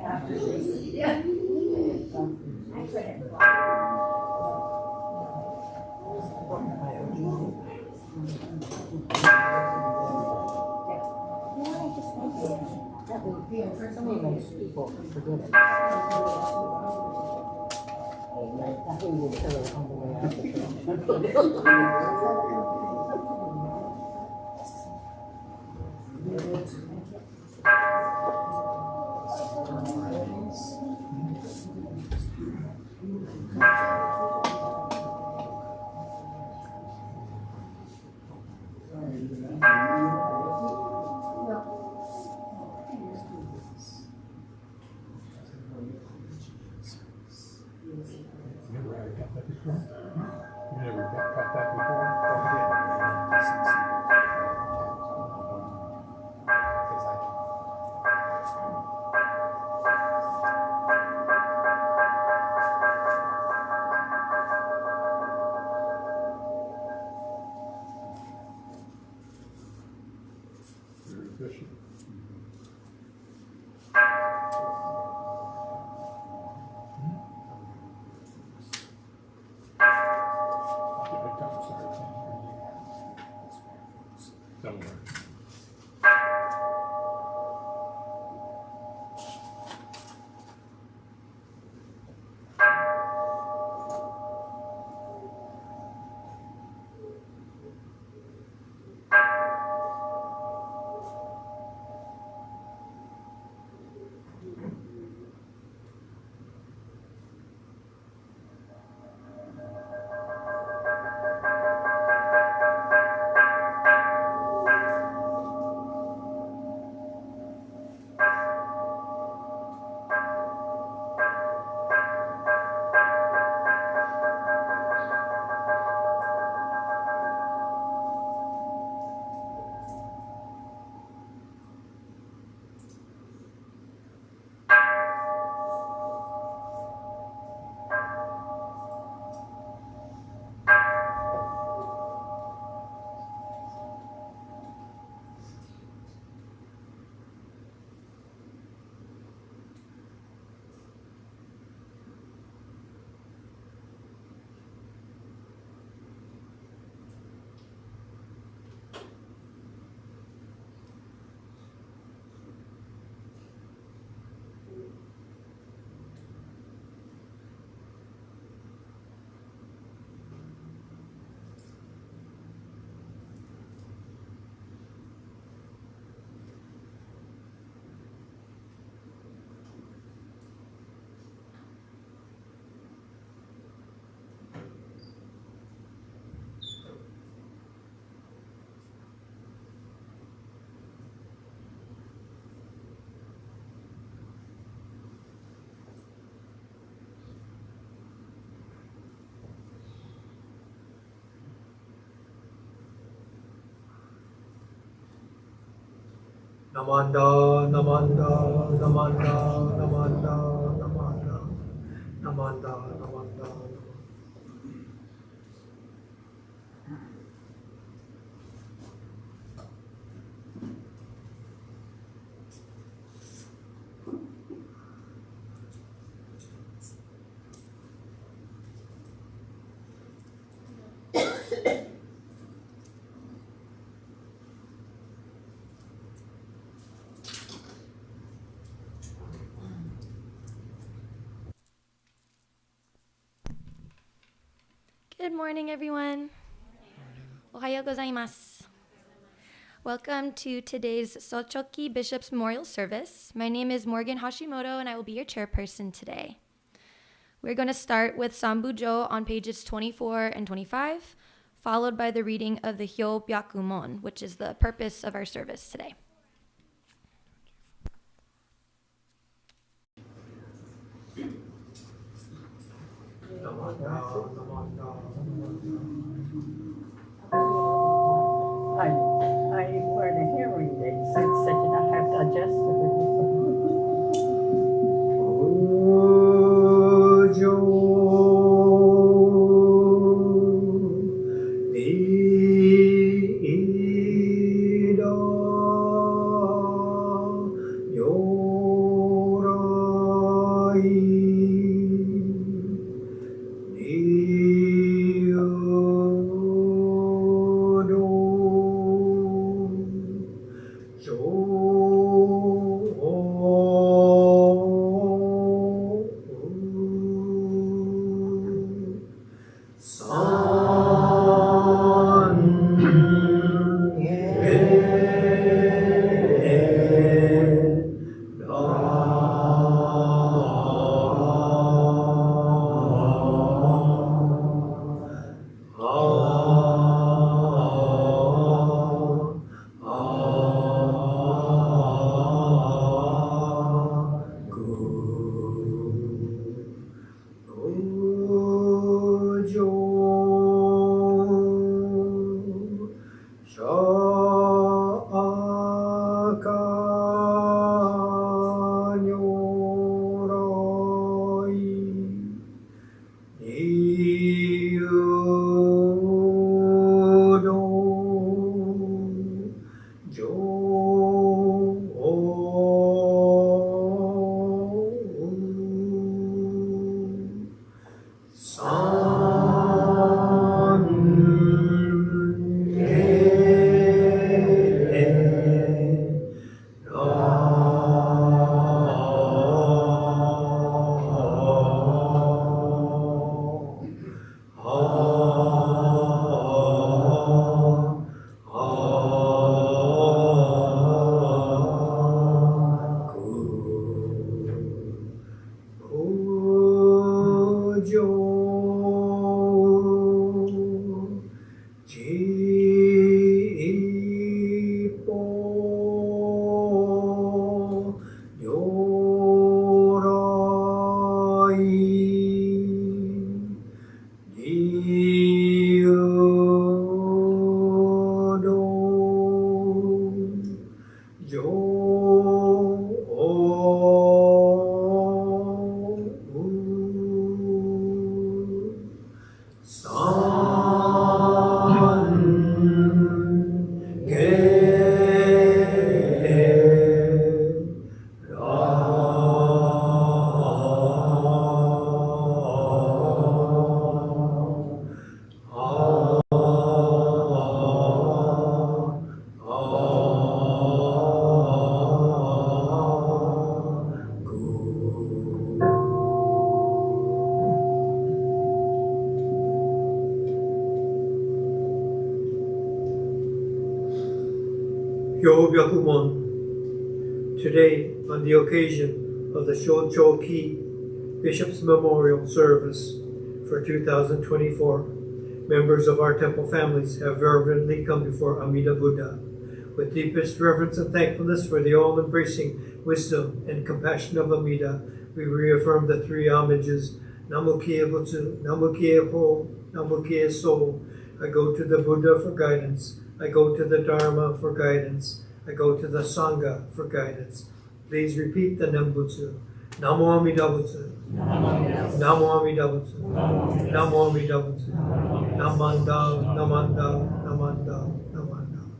People forget it. That way we'll tell her on the way out the Namanda, Namanda, Namanda, Namanda, Namanda, Namanda, Namanda. Good morning, everyone. Ohayo gozaimasu. Welcome to today's Socho Ki Bishop's Memorial Service. My name is Morgan Hashimoto, and I will be your chairperson today. We're going to start with Sambujo on pages 24 and 25, followed by the reading of the Hyo Byakumon, which is the purpose of our service today. I wear the hearing aids, so I have to adjust Yobyakumon. Today, on the occasion of the Socho Ki Bishop's Memorial Service for 2024, members of our temple families have reverently come before Amida Buddha. With deepest reverence and thankfulness for the all-embracing wisdom and compassion of Amida, we reaffirm the three homages, Namu Kie Butsu, Namu Kie Ho, Namu Kie So. I go to the Buddha for guidance. I go to the Dharma for guidance. I go to the Sangha for guidance. Please repeat the Nembustu. Namo Amida Butsu. Namo Amida Butsu. Namo Amida Butsu. Namanda, Namanda, Namanda, Namanda.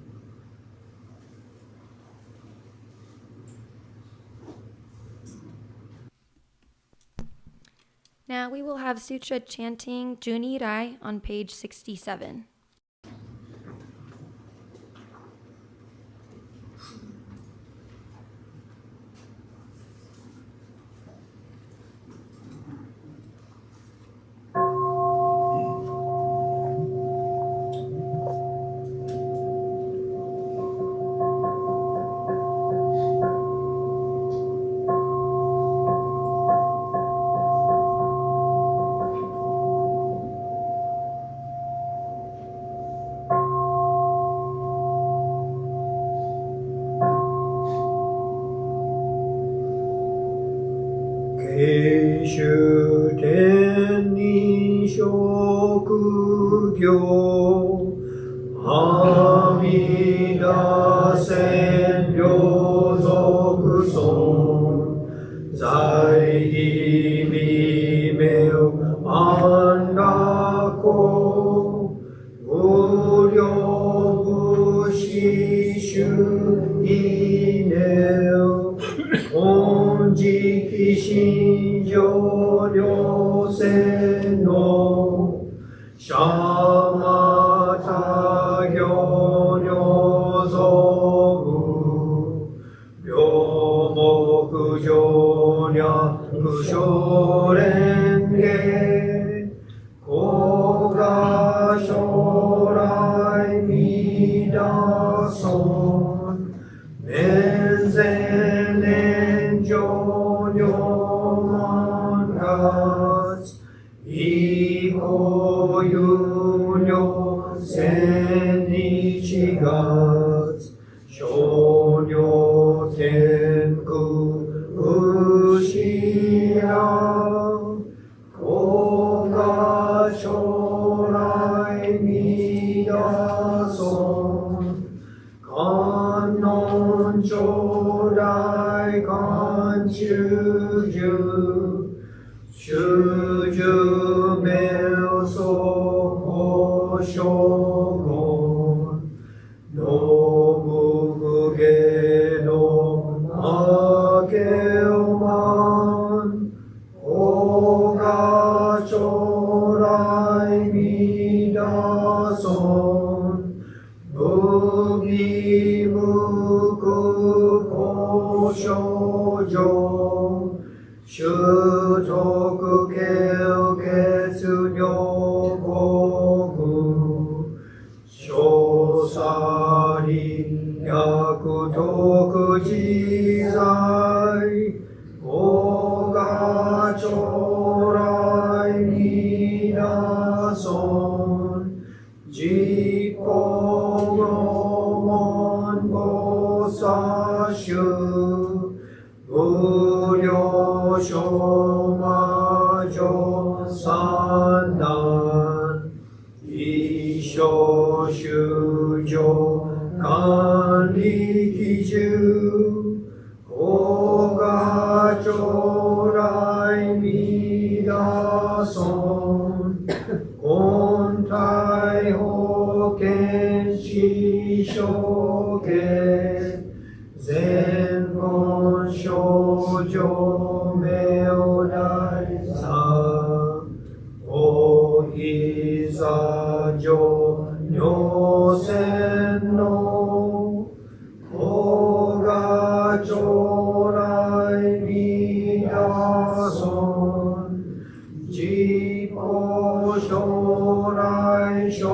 Now we will have sutra chanting Juni Rai on page 67. Gassho tenni shokugyo Amida sen ryozoku son Zaigi mimeo andako Uryo bushishu ineo On 時期心情良戦のシャマタ行女像両目上に不祥蓮華国が将来見出そう年前年上女万月以降有女千日月少女天空不死や国が将来見出そう観音頂戴観中樹修十名相互将軍の無下の明けおまん法が将来見出そう無義無垢交渉上習得経血量国小さり役得自在法が将来見出そう実行の門菩薩衆無料小魔女三段一生修上管理基準法が将来見出そう本体保険師匠家全言少女名を大さおひざ上女戦の法が将来見出そう実行将来勝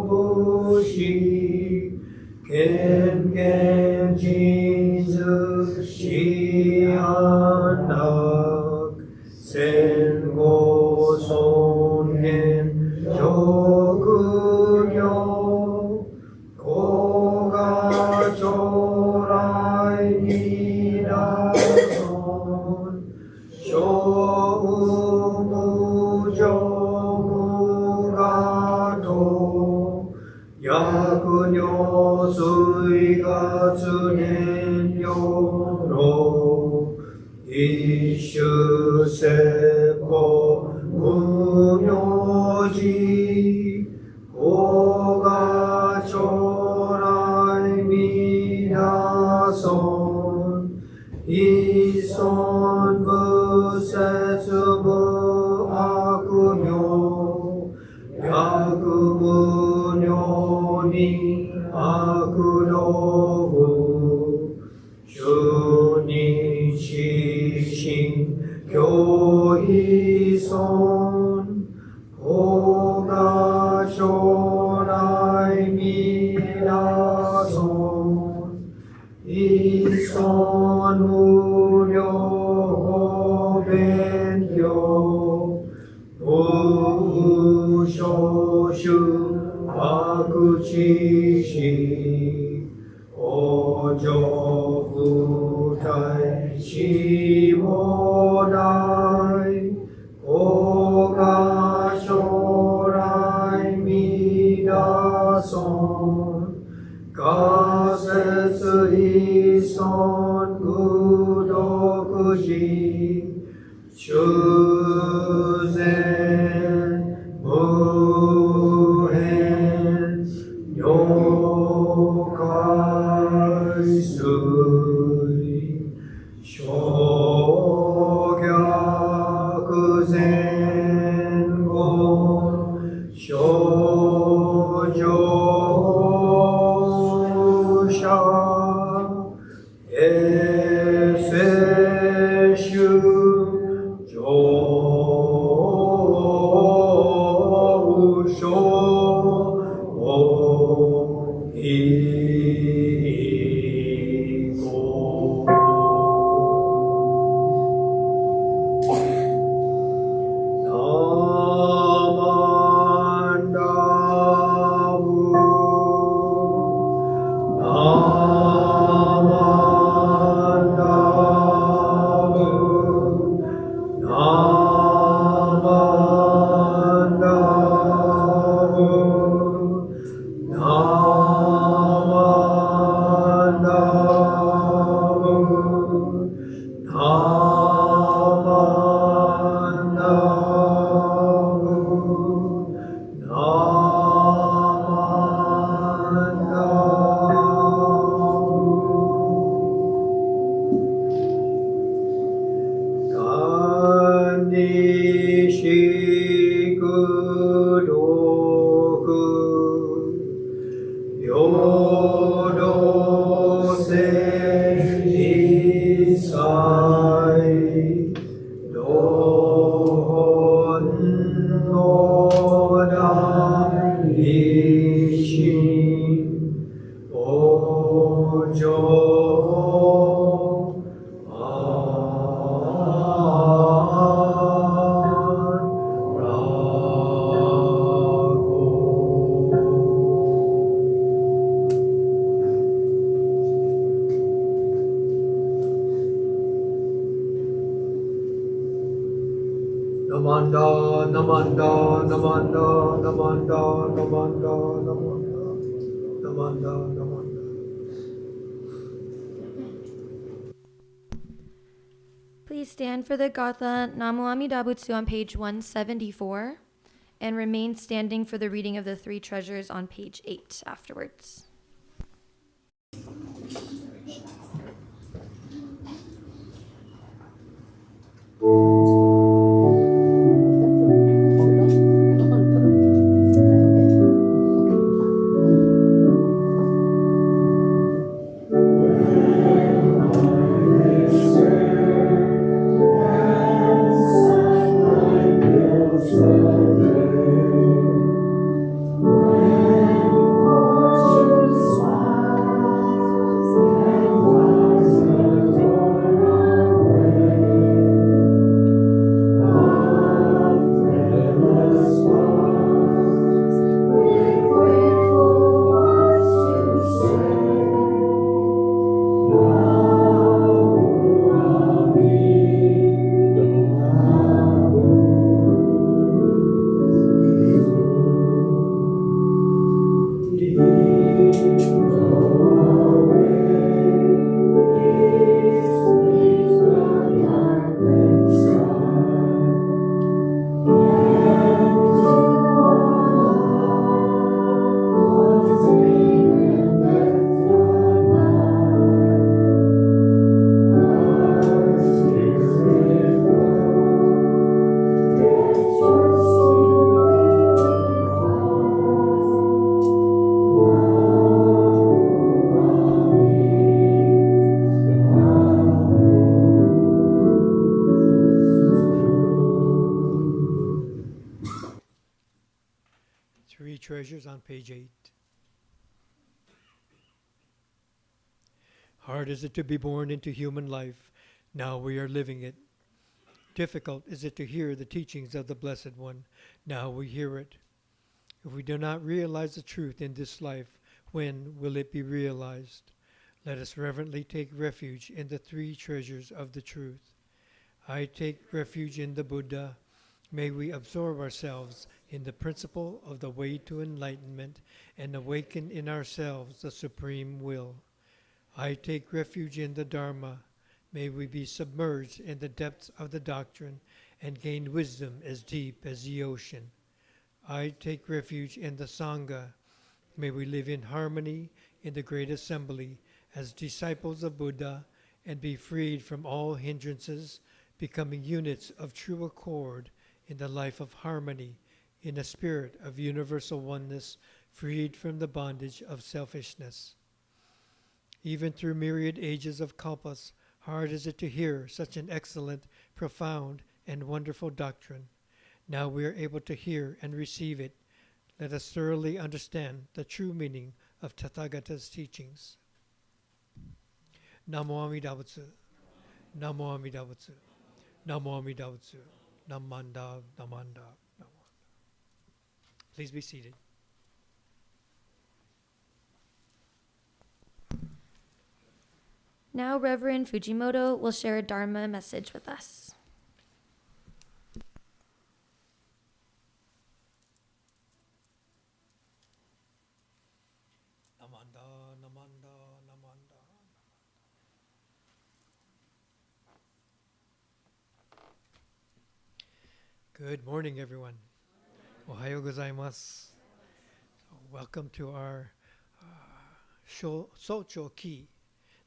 負し権限人図師安楽戦後尊厳職業法が将来見出そう小無常無我と薬尿水月年量の一種説法無名字法が将来見出そう一尊無説無悪名薬無尿に悪道主に死心教依尊法が将来見出そう一尊無量法勉強無所主悪知識往生不退死もない法が将来見出そう仮説一尊愚独自修善無変如海水小 Namanda, namanda, namanda, namanda, namanda, namanda, namanda, namanda. Please stand for the Gatha Namu Amida Butsu on page 174 and remain standing for the reading of the three treasures on page 8 afterwards. Three treasures on page 8. Hard is it to be born into human life. Now we are living it. Difficult is it to hear the teachings of the Blessed One. Now we hear it. If we do not realize the truth in this life, when will it be realized? Let us reverently take refuge in the three treasures of the truth. I take refuge in the Buddha. May we absorb ourselves in the principle of the way to enlightenment and awaken in ourselves the supreme will. I take refuge in the Dharma. May we be submerged in the depths of the doctrine and gain wisdom as deep as the ocean. I take refuge in the Sangha. May we live in harmony in the great assembly as disciples of Buddha and be freed from all hindrances, becoming units of true accord in the life of harmony, in a spirit of universal oneness, freed from the bondage of selfishness. Even through myriad ages of kalpas, hard is it to hear such an excellent, profound, and wonderful doctrine. Now we are able to hear and receive it. Let us thoroughly understand the true meaning of Tathagata's teachings. Namo Amida Butsu. Namo Amida Butsu. Namo Amida Butsu. Namanda, Namanda, Namanda. Please be seated. Now Reverend Fujimoto will share a Dharma message with us. Namanda, Namanda, Namanda. Good morning, everyone. Ohayo gozaimasu. Welcome to our Socho Ki,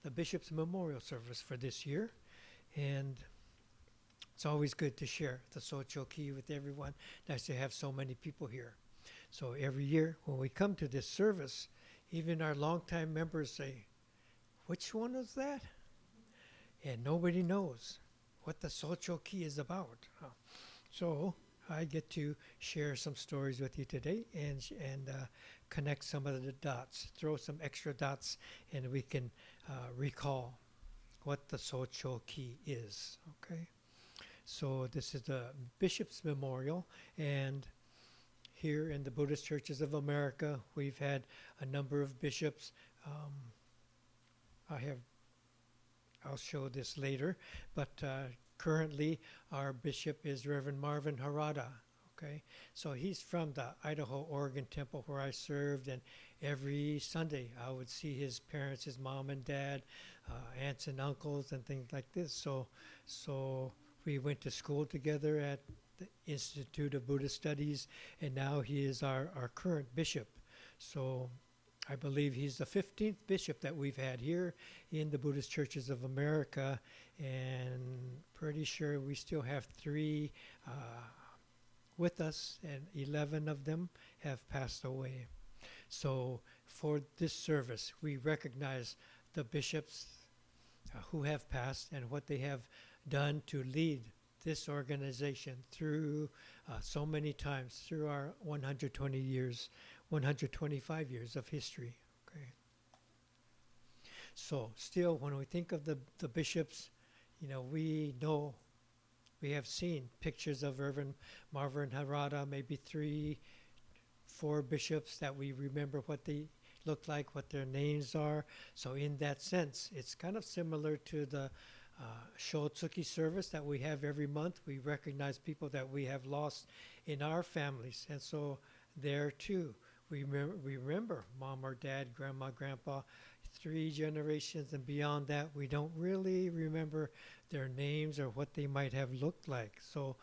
the Bishop's Memorial Service for this year. And it's always good to share the Socho Ki with everyone. Nice to have so many people here. So every year when we come to this service, even our longtime members say, which one was that? And nobody knows what the Socho Ki is about. So I get to share some stories with you today and connect some of the dots, throw some extra dots, and we can recall what the Socho Ki is. Okay, so this is the Bishop's Memorial, and here in the Buddhist Churches of America, we've had a number of bishops. I'll show this later, but currently our bishop is Reverend Marvin Harada. Okay, so he's from the Idaho Oregon Temple where I served, and every Sunday I would see his parents, his mom and dad, aunts and uncles, and things like this. So we went to school together at the Institute of Buddhist Studies, and now he is our current bishop. So I believe he's the 15th bishop that we've had here in the Buddhist Churches of America, and pretty sure we still have 3 with us, and 11 of them have passed away. So for this service, we recognize the bishops who have passed and what they have done to lead this organization through so many times, through our 125 years of history. Okay. So still, when we think of the bishops, we have seen pictures of Reverend Marvin Harada, maybe 3, 4 bishops that we remember what they look like, what their names are. So in that sense, it's kind of similar to the Shotsuki service that we have every month. We recognize people that we have lost in our families. And so there too, we remember mom or dad, grandma, grandpa, 3 generations and beyond that. We don't really remember their names or what they might have looked like. So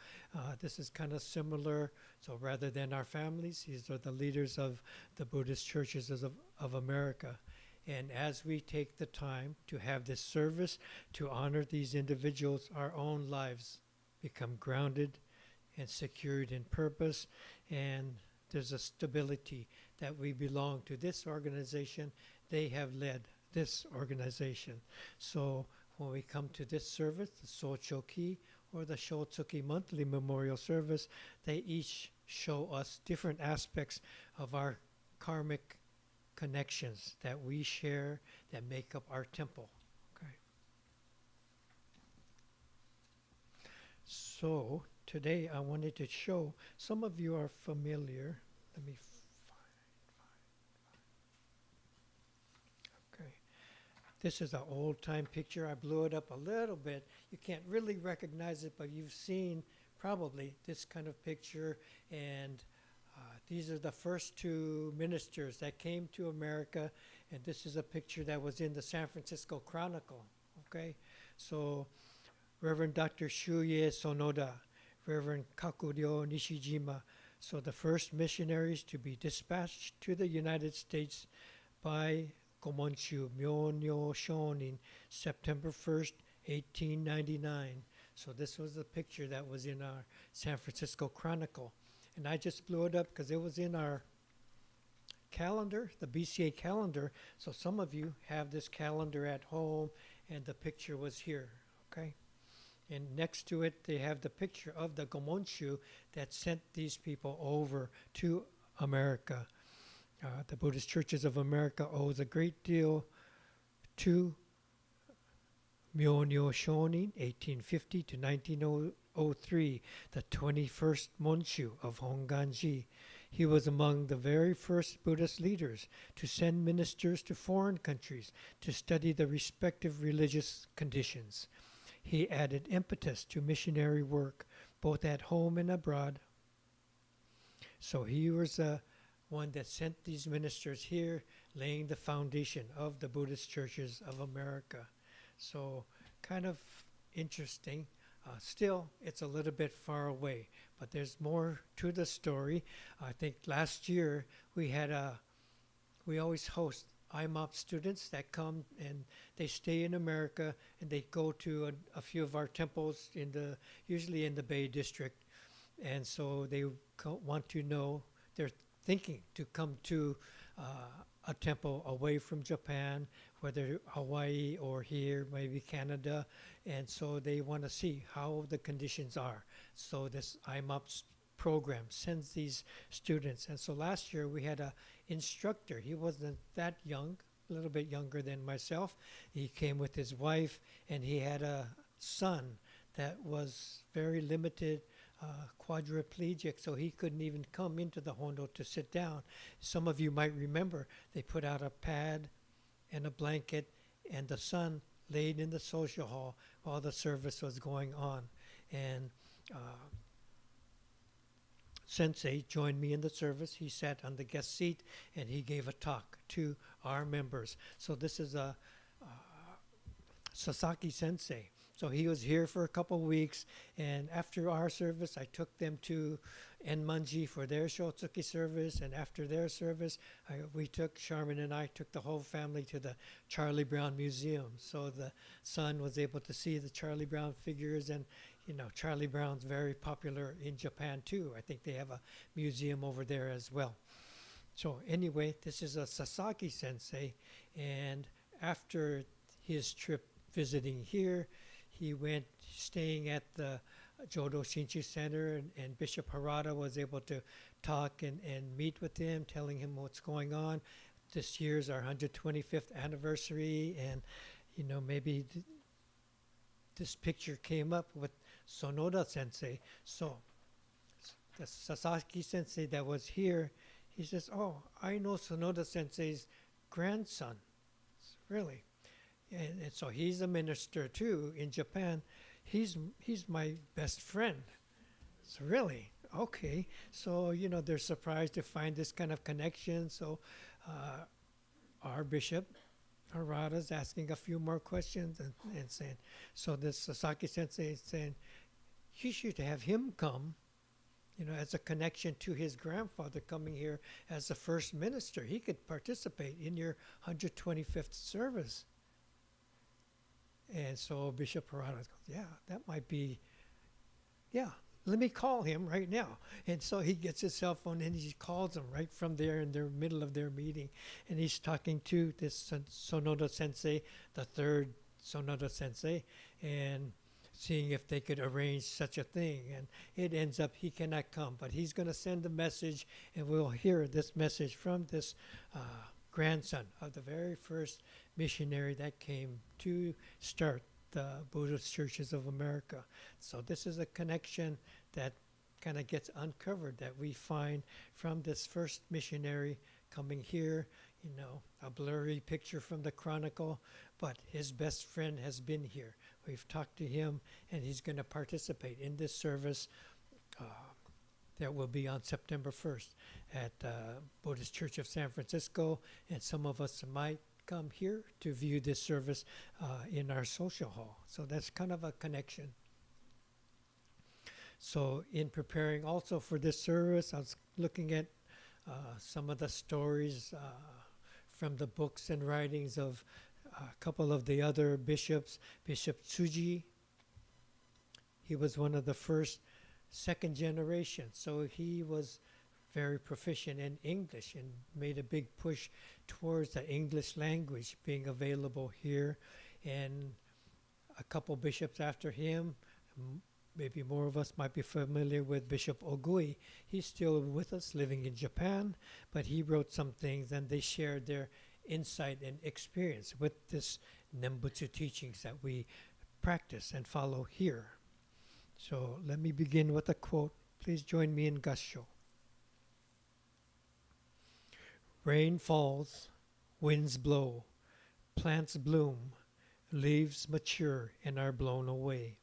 this is kind of similar. So rather than our families, these are the leaders of the Buddhist Churches of America. And as we take the time to have this service to honor these individuals, our own lives become grounded and secured in purpose, and there's a stability that we belong to this organization. They have led this organization. So when we come to this service, the Socho Ki or the Shotsuki monthly memorial service, they each show us different aspects of our karmic connections that we share that make up our temple. Okay. So today I wanted to show, some of you are familiar. Let me find. Okay. This is an old time picture. I blew it up a little bit. You can't really recognize it, but you've seen probably this kind of picture, and these are the first 2 ministers that came to America, and this is a picture that was in the San Francisco Chronicle. Okay, so Reverend Dr. Shuye Sonoda, Reverend Kakuryo Nishijima, so the first missionaries to be dispatched to the United States by Gomonchu Myonyo Shonin, September 1st, 1899. So this was the picture that was in our San Francisco Chronicle. And I just blew it up because it was in our calendar, the BCA calendar. So some of you have this calendar at home, and the picture was here, okay? And next to it, they have the picture of the Gomonchu that sent these people over to America. The Buddhist Churches of America owes a great deal to Myonyo Shonin, 1850 to 1903, the 21st Monshu of Honganji. He was among the very first Buddhist leaders to send ministers to foreign countries to study the respective religious conditions. He added impetus to missionary work, both at home and abroad. So he was the one that sent these ministers here, laying the foundation of the Buddhist Churches of America. So kind of interesting. Still, it's a little bit far away, but there's more to the story. I think last year we always host IMOP students that come and they stay in America and they go to a few of our temples usually in the Bay District. And so they want to know, they're thinking to come to a temple away from Japan, whether Hawaii or here, maybe Canada. And so they want to see how the conditions are. So this IMOP program sends these students. And so last year we had a instructor. He wasn't that young, a little bit younger than myself. He came with his wife, and he had a son that was very limited, quadriplegic, so he couldn't even come into the hondo to sit down. Some of you might remember they put out a pad and a blanket, and the son laid in the social hall while the service was going on. And Sensei joined me in the service. He sat on the guest seat and he gave a talk to our members. So this is a Sasaki Sensei. So he was here for a couple of weeks, and after our service, I took them to Enmanji for their Shotsuki service, and after their service, Charmin and I took the whole family to the Charlie Brown Museum. So the son was able to see the Charlie Brown figures, and Charlie Brown's very popular in Japan too. I think they have a museum over there as well. So anyway, this is a Sasaki Sensei, and after his trip visiting here, he went staying at the Jodo Shinchu Center, and Bishop Harada was able to talk and meet with him, telling him what's going on. This year's our 125th anniversary, and maybe this picture came up with Sonoda Sensei. So the Sasaki Sensei that was here, he says, "Oh, I know Sonoda Sensei's grandson." Really? And so he's a minister too in Japan. He's my best friend. So really? Okay. So, they're surprised to find this kind of connection. So our Bishop Harada's asking a few more questions and saying, so this Sasaki Sensei is saying, you should have him come, as a connection to his grandfather coming here as the first minister. He could participate in your 125th service. And so Bishop Harada goes, yeah, that might be, yeah, let me call him right now. And so he gets his cell phone and he calls him right from there in the middle of their meeting. And he's talking to this Sonoda Sensei, the third Sonoda Sensei, and seeing if they could arrange such a thing. And it ends up he cannot come, but he's going to send a message, and we'll hear this message from this grandson of the very first missionary that came to start the Buddhist Churches of America. So this is a connection that kind of gets uncovered that we find from this first missionary coming here, a blurry picture from the Chronicle, but his best friend has been here. We've talked to him, and he's going to participate in this service that will be on September 1st at Buddhist Church of San Francisco, and some of us might come here to view this service in our social hall. So that's kind of a connection. So in preparing also for this service, I was looking at some of the stories from the books and writings of a couple of the other bishops. Bishop Tsuji, he was one of the first second generation, so he was very proficient in English and made a big push towards the English language being available here. And a couple bishops after him, maybe more of us might be familiar with Bishop Ogui. He's still with us, living in Japan, but he wrote some things and they shared their insight and experience with this Nembustu teachings that we practice and follow here. So let me begin with a quote. Please join me in Gassho. Rain falls, winds blow, plants bloom, leaves mature and are blown away.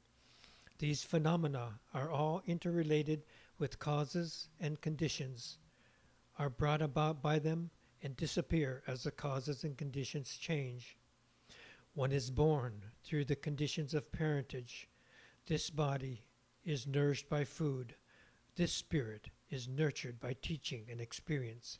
These phenomena are all interrelated with causes and conditions, are brought about by them and disappear as the causes and conditions change. One is born through the conditions of parentage, This body is nourished by food. This spirit is nurtured by teaching and experience.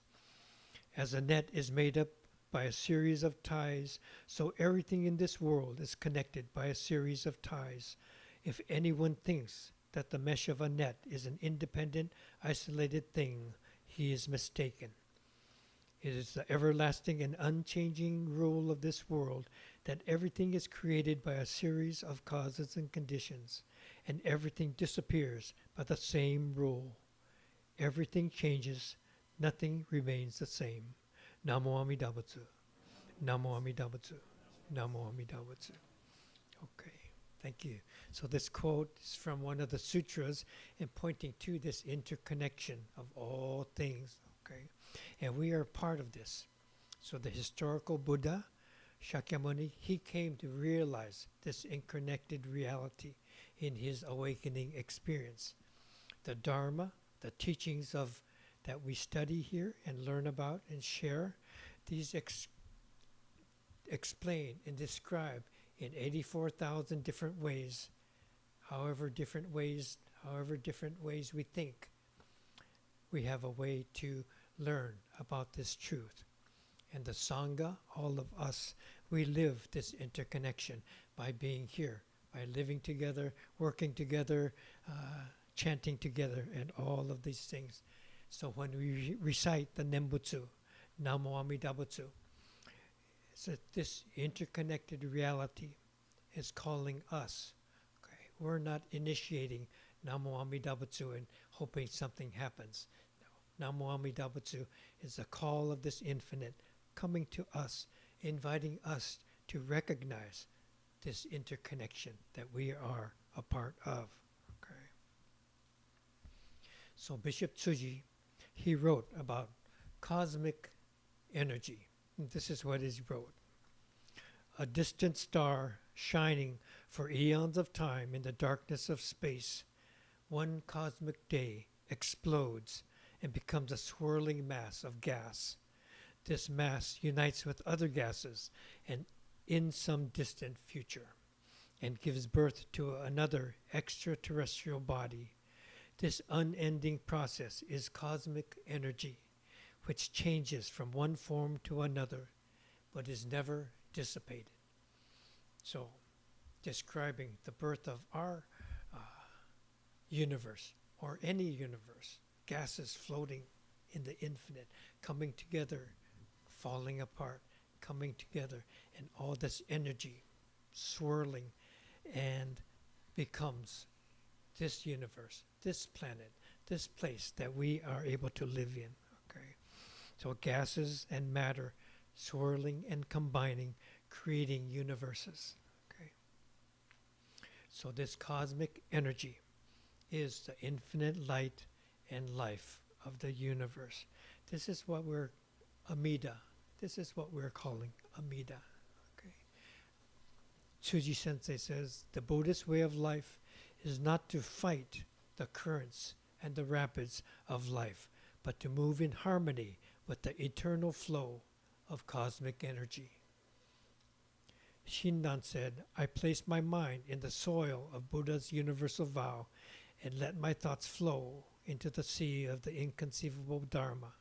As a net is made up by a series of ties, so everything in this world is connected by a series of ties. If anyone thinks that the mesh of a net is an independent, isolated thing, he is mistaken. It is the everlasting and unchanging rule of this world that everything is created by a series of causes and conditions, and everything disappears by the same rule. Everything changes, nothing remains the same. Namo Amida Butsu. Namo Amida Butsu. Namo Amida Butsu. Okay, thank you. So this quote is from one of the sutras and pointing to this interconnection of all things. Okay, and we are part of this. So the historical Buddha, Shakyamuni, he came to realize this interconnected reality in his awakening experience. The Dharma, the teachings of that we study here and learn about and share, these explain and describe in 84,000 different ways, however different ways we think. We have a way to learn about this truth. And the Sangha, all of us, we live this interconnection by being here, by living together, working together, chanting together, and all of these things. So when we recite the Nembutsu, Namo Amida Butsu, so this interconnected reality is calling us. Okay? We're not initiating Namo Amida Butsu and hoping something happens. No. Namo Amida Butsu is a call of this infinite coming to us, inviting us to recognize this interconnection that we are a part of. Okay? So Bishop Tsuji, he wrote about cosmic energy. And this is what he wrote. A distant star shining for eons of time in the darkness of space, one cosmic day explodes and becomes a swirling mass of gas. This mass unites with other gases and in some distant future and gives birth to another extraterrestrial body. This unending process is cosmic energy, which changes from one form to another, but is never dissipated. So, describing the birth of our universe, or any universe, gases floating in the infinite, coming together, falling apart, coming together, and all this energy swirling and becomes this universe, this planet, this place that we are able to live in. Okay, so gases and matter swirling and combining, creating universes. Okay, so this cosmic energy is the infinite light and life of the universe. This is what we're Amida. This is what we're calling Amida. Okay. Tsuji Sensei says the Buddhist way of life is not to fight the currents and the rapids of life, but to move in harmony with the eternal flow of cosmic energy. Shinran said, I place my mind in the soil of Buddha's universal vow and let my thoughts flow into the sea of the inconceivable Dharma.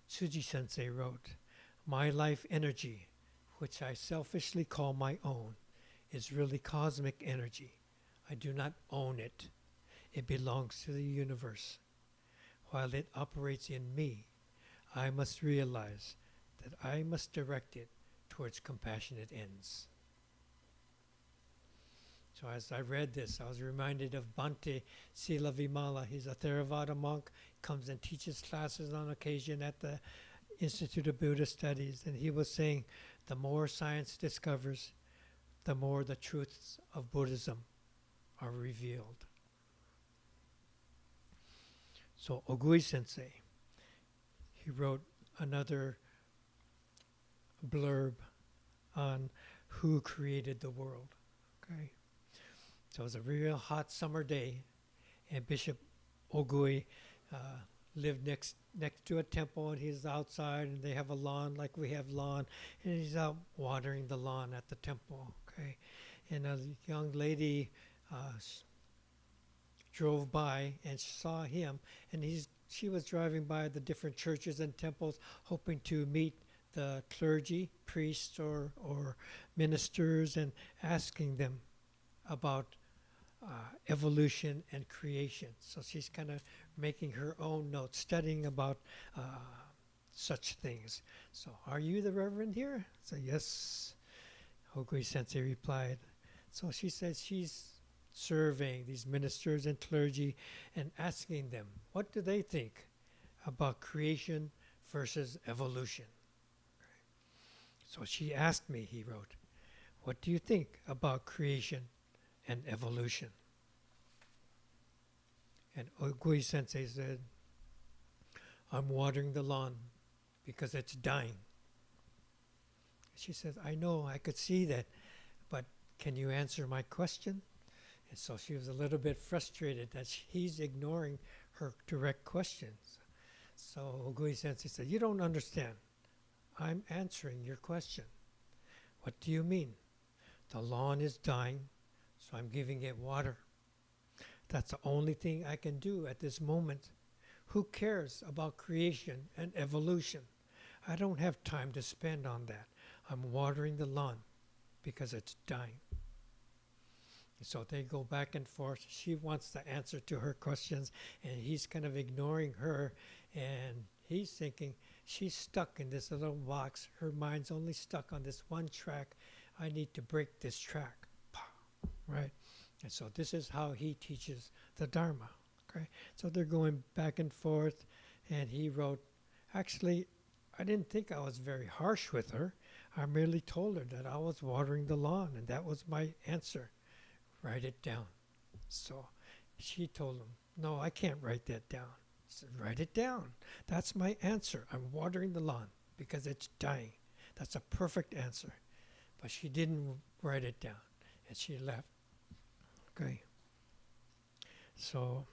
Tsuji Sensei wrote, my life energy, which I selfishly call my own, is really cosmic energy. I do not own it. It belongs to the universe. While it operates in me, I must realize that I must direct it towards compassionate ends. So as I read this, I was reminded of Bhante Sila Vimala. He's a Theravada monk, comes and teaches classes on occasion at the Institute of Buddhist Studies, and he was saying, the more science discovers, the more the truths of Buddhism are revealed. So Ogui Sensei, he wrote another blurb on who created the world. Okay, so it was a real hot summer day, and Bishop Ogui lived next to a temple, and he's outside, and they have a lawn like we have lawn, and he's out watering the lawn at the temple. Okay, and a young lady drove by and saw him, and she was driving by the different churches and temples hoping to meet the clergy, priests, or ministers, and asking them about evolution and creation. So she's kind of making her own notes, studying about such things. So, are you the reverend here? So, yes, Hogui Sensei replied. So she said she's surveying these ministers and clergy and asking them, what do they think about creation versus evolution? So she asked me, he wrote, what do you think about creation and evolution? And Ogui Sensei said, I'm watering the lawn because it's dying. She said, I know, I could see that, but can you answer my question? And so she was a little bit frustrated that he's ignoring her direct questions. So Ogui Sensei said, you don't understand. I'm answering your question. What do you mean? The lawn is dying, so I'm giving it water. That's the only thing I can do at this moment. Who cares about creation and evolution? I don't have time to spend on that. I'm watering the lawn because it's dying. So they go back and forth. She wants the answer to her questions, and he's kind of ignoring her, and he's thinking she's stuck in this little box. Her mind's only stuck on this one track. I need to break this track, right? And so this is how he teaches the Dharma, okay? So they're going back and forth, and he wrote, actually, I didn't think I was very harsh with her. I merely told her that I was watering the lawn, and that was my answer. Write it down. So she told him, no, I can't write that down. He said, write it down. That's my answer. I'm watering the lawn because it's dying. That's a perfect answer. But she didn't write it down, and she left. Okay. So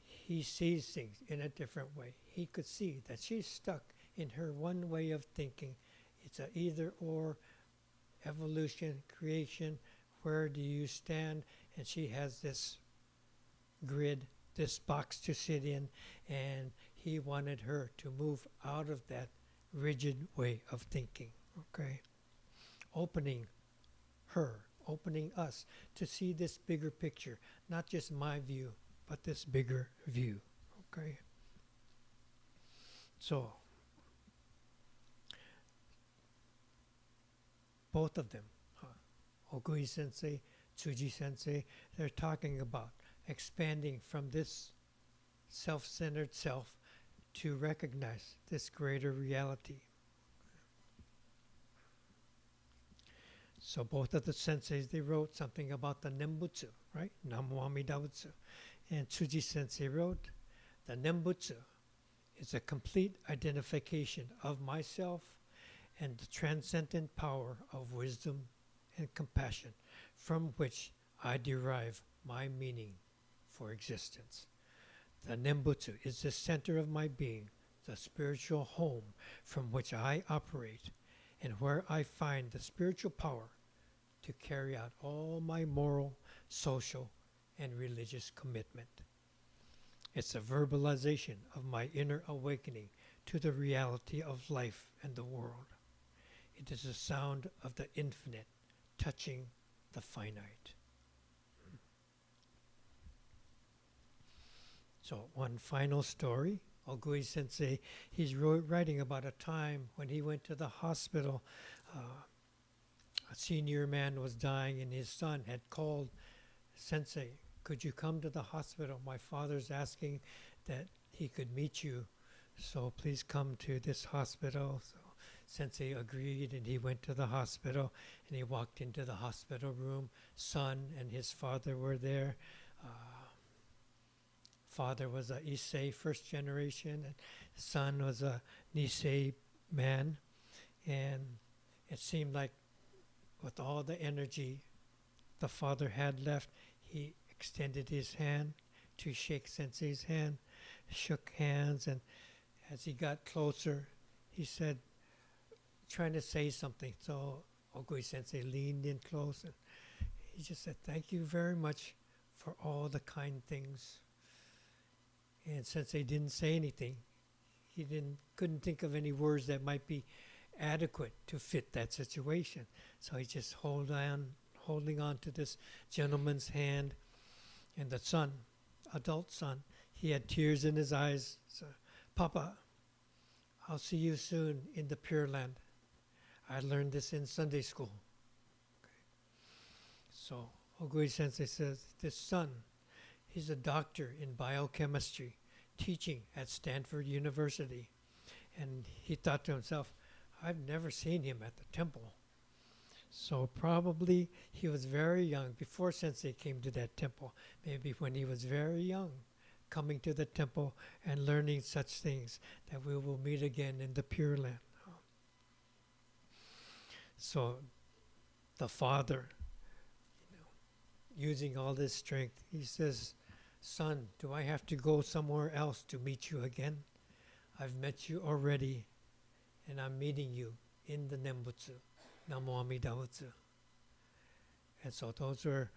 he sees things in a different way. He could see that she's stuck in her one way of thinking. It's a either or, evolution, creation, where do you stand? And she has this grid, this box to sit in, and he wanted her to move out of that rigid way of thinking, okay? Opening us to see this bigger picture, not just my view, but this bigger view, okay? So, both of them, Ogui Sensei, Tsuji Sensei, they're talking about expanding from this self-centered self to recognize this greater reality. So both of the senseis, they wrote something about the Nembutsu, right? Namo Amida Butsu. And Tsuji Sensei wrote, the Nembutsu is a complete identification of myself and the transcendent power of wisdom and compassion from which I derive my meaning for existence. The Nembutsu is the center of my being, the spiritual home from which I operate, and where I find the spiritual power to carry out all my moral, social, and religious commitment. It's a verbalization of my inner awakening to the reality of life and the world. It is the sound of the infinite touching the finite. So one final story. Ogui Sensei, he's writing about a time when he went to the hospital. A senior man was dying, and his son had called, Sensei, could you come to the hospital? My father's asking that he could meet you, so please come to this hospital. So Sensei agreed, and he went to the hospital, and he walked into the hospital room. Son and his father were there. Father was a Issei first generation, and son was a Nisei man. And it seemed like with all the energy the father had left, he extended his hand to shake Sensei's hand, shook hands, and as he got closer, he said, trying to say something. So Ogui Sensei leaned in close and he just said, "Thank you very much for all the kind things." And Sensei didn't say anything. He couldn't think of any words that might be adequate to fit that situation. So he just holding on to this gentleman's hand, and the son, adult son, he had tears in his eyes. So, "Papa, I'll see you soon in the Pure Land. I learned this in Sunday school." Okay. So Ogui Sensei says, this son, he's a doctor in biochemistry, teaching at Stanford University. And he thought to himself, I've never seen him at the temple. So probably he was very young before Sensei came to that temple. Maybe when he was very young, coming to the temple and learning such things, that we will meet again in the Pure Land. So the father, using all this strength, he says, "Son, do I have to go somewhere else to meet you again? I've met you already, and I'm meeting you in the Nembutsu. Namo Amida Butsu." And so those were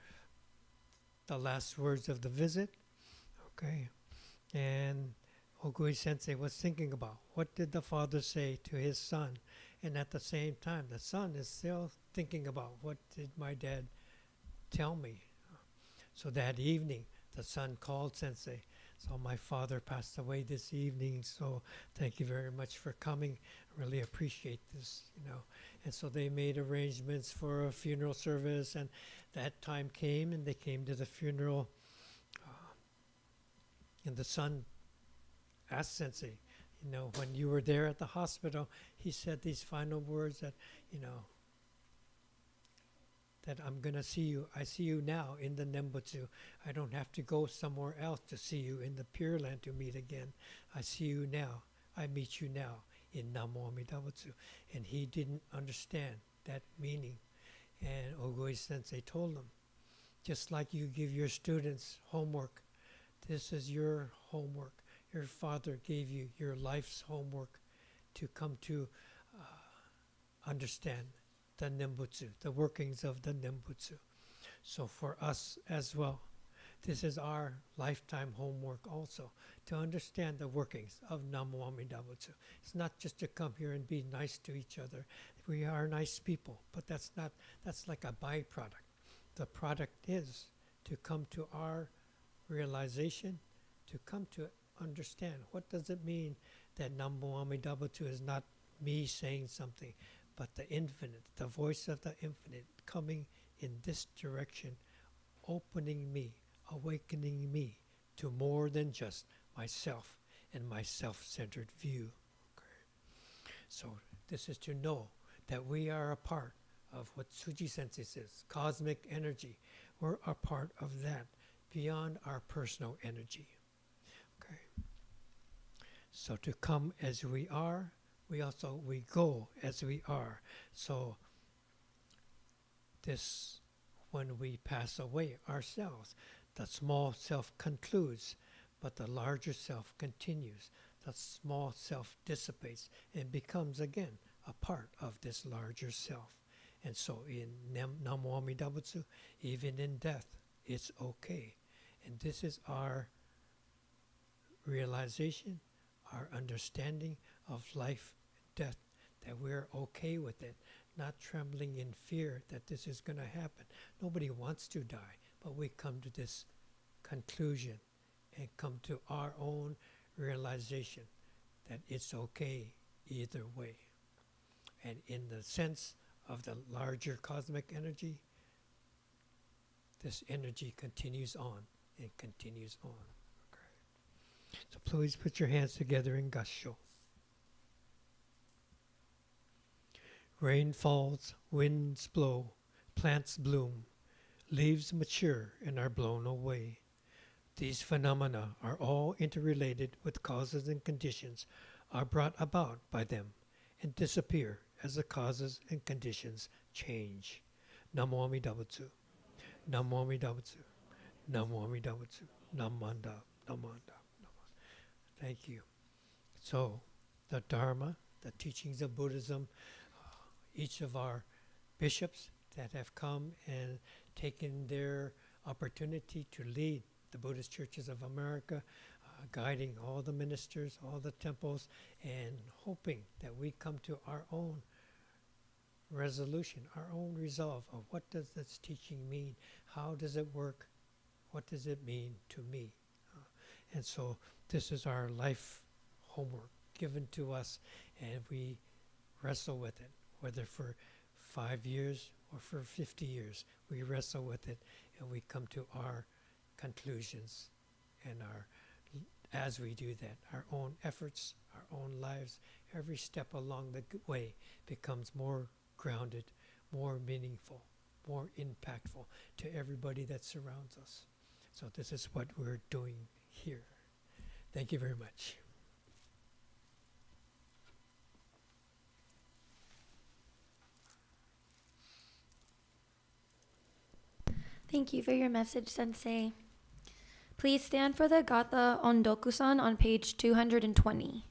the last words of the visit. Okay. And Ogui Sensei was thinking about, what did the father say to his son? And at the same time, the son is still thinking about, what did my dad tell me? So that evening, the son called Sensei. "So my father passed away this evening, so thank you very much for coming. I really appreciate this, And so they made arrangements for a funeral service, and that time came, and they came to the funeral. And the son asked Sensei, when you were there at the hospital, he said these final words that, that I'm going to see you. I see you now in the Nembutsu. I don't have to go somewhere else to see you in the Pure Land to meet again. I see you now. I meet you now in Namo Amida Butsu." And he didn't understand that meaning. And Ogui Sensei told him, just like you give your students homework, this is your homework. Your father gave you your life's homework to come to understand the Nembutsu, the workings of the Nembutsu. So for us as well, this is our lifetime homework also, to understand the workings of Namo Amida Butsu. It's not just to come here and be nice to each other. We are nice people, but that's like a byproduct. The product is to come to our realization, to come to understand what does it mean that Namo Amida Butsu is not me saying something, but the infinite, the voice of the infinite coming in this direction, opening me, awakening me to more than just myself and my self-centered view. Okay. So this is to know that we are a part of what Tsuji Sensei says, cosmic energy. We're a part of that beyond our personal energy. Okay. So to come as we are, we go as we are. So this, when we pass away ourselves, the small self concludes, but the larger self continues. The small self dissipates and becomes again a part of this larger self. And so in Namo Amida Butsu, even in death, it's okay. And this is our realization, our understanding of life and death, that we're okay with it, not trembling in fear that this is going to happen. Nobody wants to die, but we come to this conclusion and come to our own realization that it's okay either way. And in the sense of the larger cosmic energy, this energy continues on and continues on. Okay. So please put your hands together in Gassho. Rain falls, winds blow, plants bloom, leaves mature and are blown away. These phenomena are all interrelated with causes and conditions, are brought about by them, and disappear as the causes and conditions change. Namo Amida Butsu. Namo Amida Butsu. Namo Amida Butsu. Namanda. Namanda. Thank you. So, the Dharma, the teachings of Buddhism, each of our bishops that have come and taken their opportunity to lead the Buddhist Churches of America, guiding all the ministers, all the temples, and hoping that we come to our own resolution, our own resolve of what does this teaching mean? How does it work? What does it mean to me? And so this is our life homework given to us, and we wrestle with it, whether for 5 years or for 50 years. We wrestle with it, and we come to our conclusions, and as we do that, our own efforts, our own lives, every step along the way becomes more grounded, more meaningful, more impactful to everybody that surrounds us. So this is what we're doing here. Thank you very much. Thank you for your message, Sensei. Please stand for the Gatha Ondoku-san on page 220.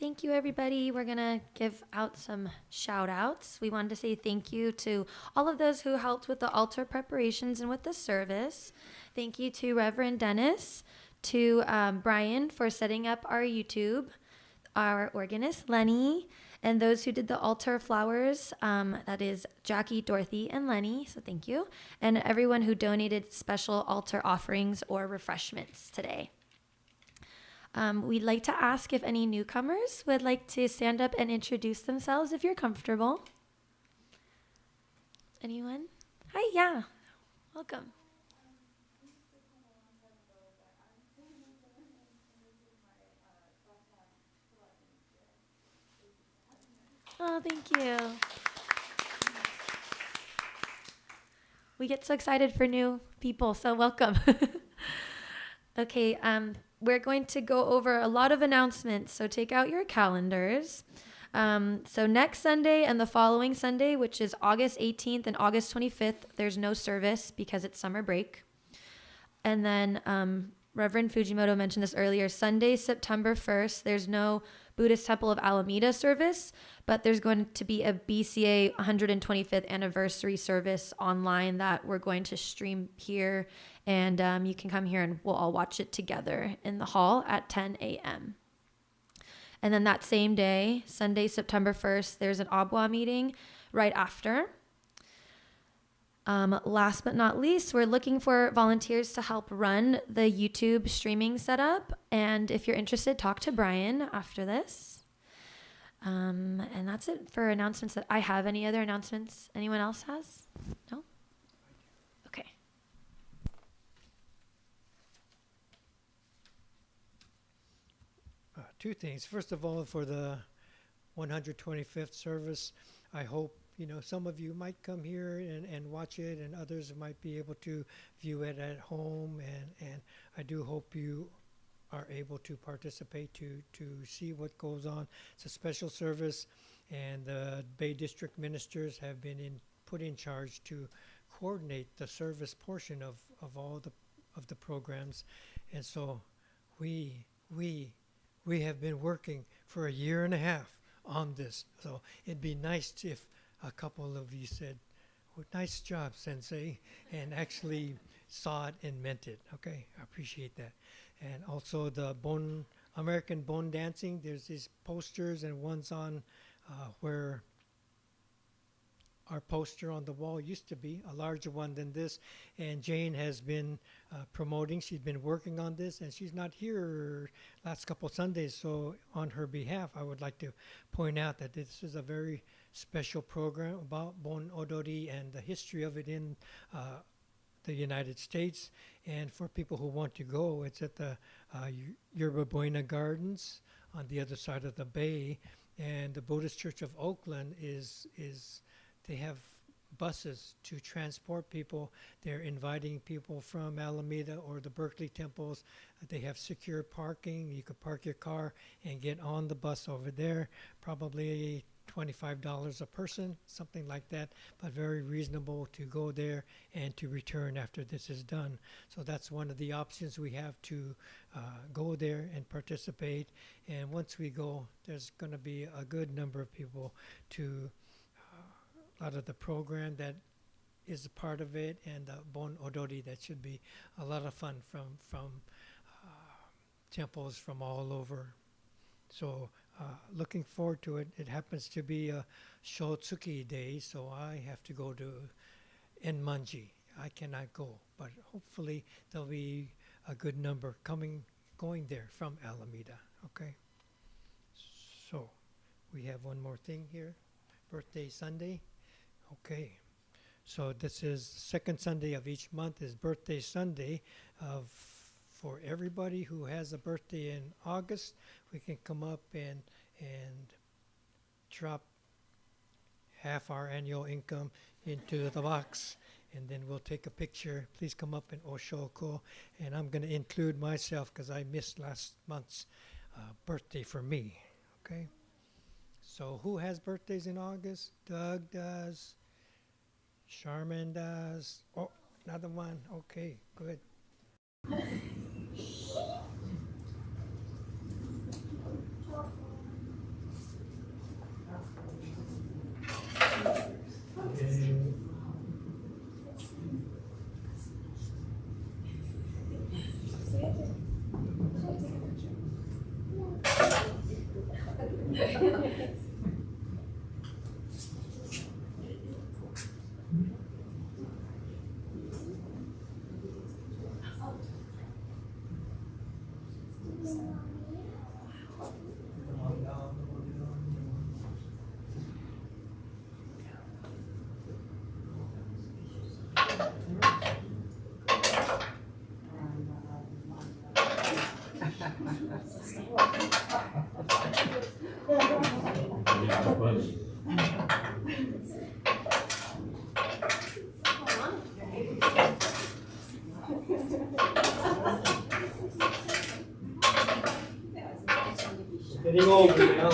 Thank you, everybody. We're going to give out some shout outs. We wanted to say thank you to all of those who helped with the altar preparations and with the service. Thank you to Reverend Dennis, to Brian for setting up our YouTube, our organist, Lenny, and those who did the altar flowers. That is Jackie, Dorothy, and Lenny. So thank you. And everyone who donated special altar offerings or refreshments today. We'd like to ask if any newcomers would like to stand up and introduce themselves if you're comfortable. Anyone? Hi, yeah. Welcome. Oh, thank you. We get so excited for new people, so welcome. Okay, we're going to go over a lot of announcements, so take out your calendars. So next Sunday and the following Sunday, which is August 18th and August 25th, there's no service because it's summer break. And then Reverend Fujimoto mentioned this earlier, Sunday, September 1st, there's no Buddhist Temple of Alameda service, but there's going to be a BCA 125th anniversary service online that we're going to stream here, and you can come here and we'll all watch it together in the hall at 10 a.m. And then that same day, Sunday, September 1st, there's an Abwa meeting right after. Last but not least, we're looking for volunteers to help run the YouTube streaming setup. And if you're interested, talk to Brian after this. And that's it for announcements that I have. Any other announcements anyone else has? No? Okay. Two things. First of all, for the 125th service, I hope some of you might come here and watch it, and others might be able to view it at home. And I do hope you are able to participate to see what goes on. It's a special service, and the Bay District ministers have been put in charge to coordinate the service portion of all the programs. And so we have been working for a year and a half on this. So it'd be nice if a couple of you said, nice job, Sensei, and actually saw it and meant it. Okay, I appreciate that. And also the American bone dancing, there's these posters and ones on where our poster on the wall used to be, a larger one than this, and Jane has been promoting. She's been working on this, and she's not here last couple Sundays, so on her behalf, I would like to point out that this is a very special program about Bon Odori and the history of it in the United States. And for people who want to go, it's at the Yerba Buena Gardens on the other side of the bay, and the Buddhist Church of Oakland they have buses to transport people. They're inviting people from Alameda or the Berkeley temples. They have secure parking. You could park your car and get on the bus over there. Probably $25 a person, something like that, but very reasonable to go there and to return after this is done. So that's one of the options we have to go there and participate. And once we go, there's going to be a good number of people to out of the program that is a part of it, and the Bon Odori. That should be a lot of fun from temples from all over. So looking forward to it. It happens to be a Shotsuki day, so I have to go to Enmanji. I cannot go, but hopefully there'll be a good number going there from Alameda. Okay. So we have one more thing here. Birthday Sunday. Okay, so this is second Sunday of each month is Birthday Sunday. For everybody who has a birthday in August, we can come up and drop half our annual income into the box, and then we'll take a picture. Please come up in Oshoko, and I'm going to include myself because I missed last month's birthday for me. Okay. So who has birthdays in August? Doug does. Charmin does. Oh, another one. Okay, good. Getting older now.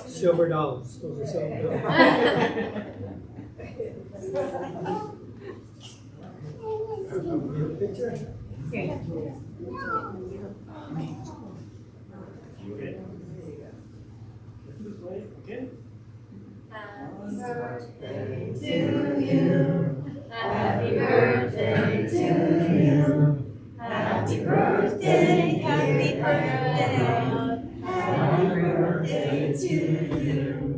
Silver dollars. Those are silver dollars. Picture? Happy birthday to you. Happy birthday, happy birthday. Happy birthday to you.